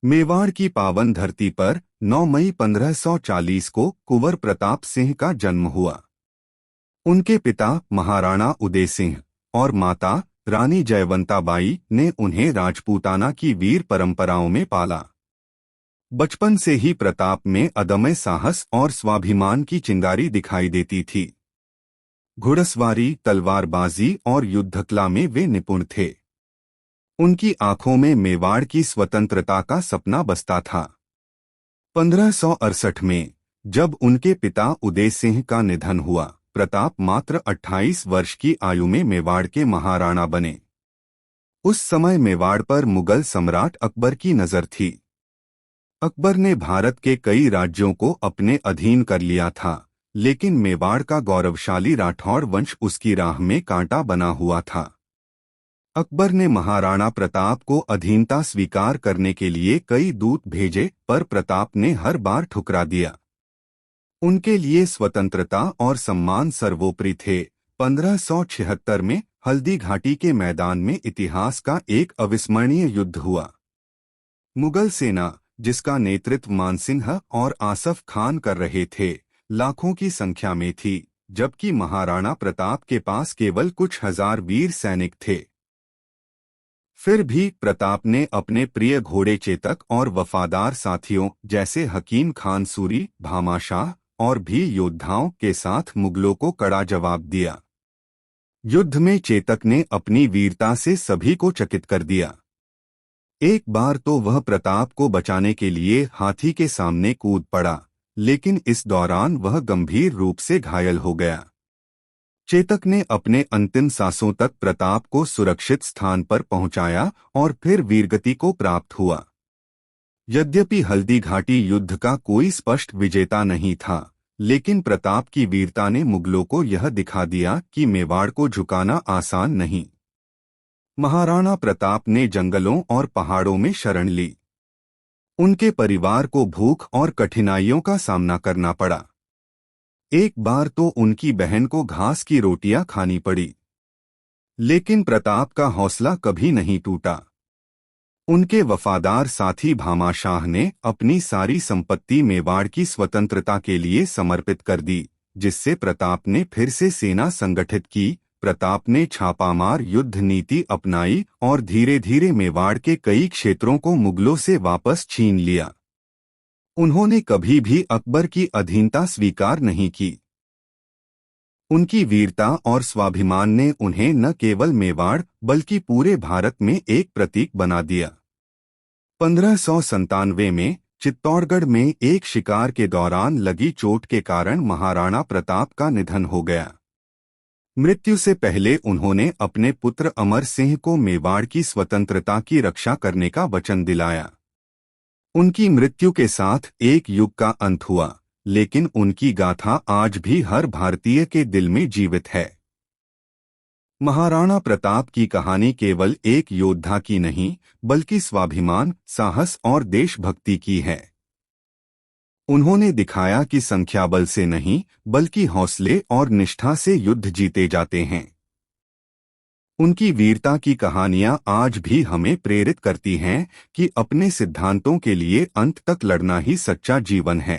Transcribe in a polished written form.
मेवाड़ की पावन धरती पर 9 मई 1540 को कुंवर प्रताप सिंह का जन्म हुआ। उनके पिता महाराणा उदय सिंह और माता रानी जयवंताबाई ने उन्हें राजपूताना की वीर परंपराओं में पाला। बचपन से ही प्रताप में अदम्य साहस और स्वाभिमान की चिंगारी दिखाई देती थी। घुड़सवारी, तलवारबाजी और युद्धकला में वे निपुण थे। उनकी आंखों में मेवाड़ की स्वतंत्रता का सपना बसता था। 1568 में जब उनके पिता उदय सिंह का निधन हुआ, प्रताप मात्र 28 वर्ष की आयु में मेवाड़ के महाराणा बने। उस समय मेवाड़ पर मुगल सम्राट अकबर की नजर थी। अकबर ने भारत के कई राज्यों को अपने अधीन कर लिया था, लेकिन मेवाड़ का गौरवशाली राठौड़ वंश उसकी राह में कांटा बना हुआ था। अकबर ने महाराणा प्रताप को अधीनता स्वीकार करने के लिए कई दूत भेजे, पर प्रताप ने हर बार ठुकरा दिया। उनके लिए स्वतंत्रता और सम्मान सर्वोपरि थे। 1576 में हल्दी घाटी के मैदान में इतिहास का एक अविस्मरणीय युद्ध हुआ। मुगल सेना, जिसका नेतृत्व मानसिंह और आसफ खान कर रहे थे, लाखों की संख्या में थी, जबकि महाराणा प्रताप के पास केवल कुछ हजार वीर सैनिक थे। फिर भी प्रताप ने अपने प्रिय घोड़े चेतक और वफादार साथियों जैसे हकीम खान सूरी, भामाशाह और भी योद्धाओं के साथ मुगलों को कड़ा जवाब दिया। युद्ध में चेतक ने अपनी वीरता से सभी को चकित कर दिया। एक बार तो वह प्रताप को बचाने के लिए हाथी के सामने कूद पड़ा, लेकिन इस दौरान वह गंभीर रूप से घायल हो गया। चेतक ने अपने अंतिम सांसों तक प्रताप को सुरक्षित स्थान पर पहुंचाया और फिर वीरगति को प्राप्त हुआ। यद्यपि हल्दी घाटी युद्ध का कोई स्पष्ट विजेता नहीं था, लेकिन प्रताप की वीरता ने मुगलों को यह दिखा दिया कि मेवाड़ को झुकाना आसान नहीं। महाराणा प्रताप ने जंगलों और पहाड़ों में शरण ली। उनके परिवार को भूख और कठिनाइयों का सामना करना पड़ा। एक बार तो उनकी बहन को घास की रोटियां खानी पड़ी, लेकिन प्रताप का हौसला कभी नहीं टूटा। उनके वफादार साथी भामाशाह ने अपनी सारी संपत्ति मेवाड़ की स्वतंत्रता के लिए समर्पित कर दी, जिससे प्रताप ने फिर से सेना संगठित की। प्रताप ने छापामार युद्ध नीति अपनाई और धीरे धीरे मेवाड़ के कई क्षेत्रों को मुगलों से वापस छीन लिया। उन्होंने कभी भी अकबर की अधीनता स्वीकार नहीं की। उनकी वीरता और स्वाभिमान ने उन्हें न केवल मेवाड़ बल्कि पूरे भारत में एक प्रतीक बना दिया। 1597 में चित्तौड़गढ़ में एक शिकार के दौरान लगी चोट के कारण महाराणा प्रताप का निधन हो गया। मृत्यु से पहले उन्होंने अपने पुत्र अमर सिंह को मेवाड़ की स्वतंत्रता की रक्षा करने का वचन दिलाया। उनकी मृत्यु के साथ एक युग का अंत हुआ, लेकिन उनकी गाथा आज भी हर भारतीय के दिल में जीवित है। महाराणा प्रताप की कहानी केवल एक योद्धा की नहीं, बल्कि स्वाभिमान, साहस और देशभक्ति की है। उन्होंने दिखाया कि संख्याबल से नहीं, बल्कि हौसले और निष्ठा से युद्ध जीते जाते हैं। उनकी वीरता की कहानियां आज भी हमें प्रेरित करती हैं कि अपने सिद्धांतों के लिए अंत तक लड़ना ही सच्चा जीवन है।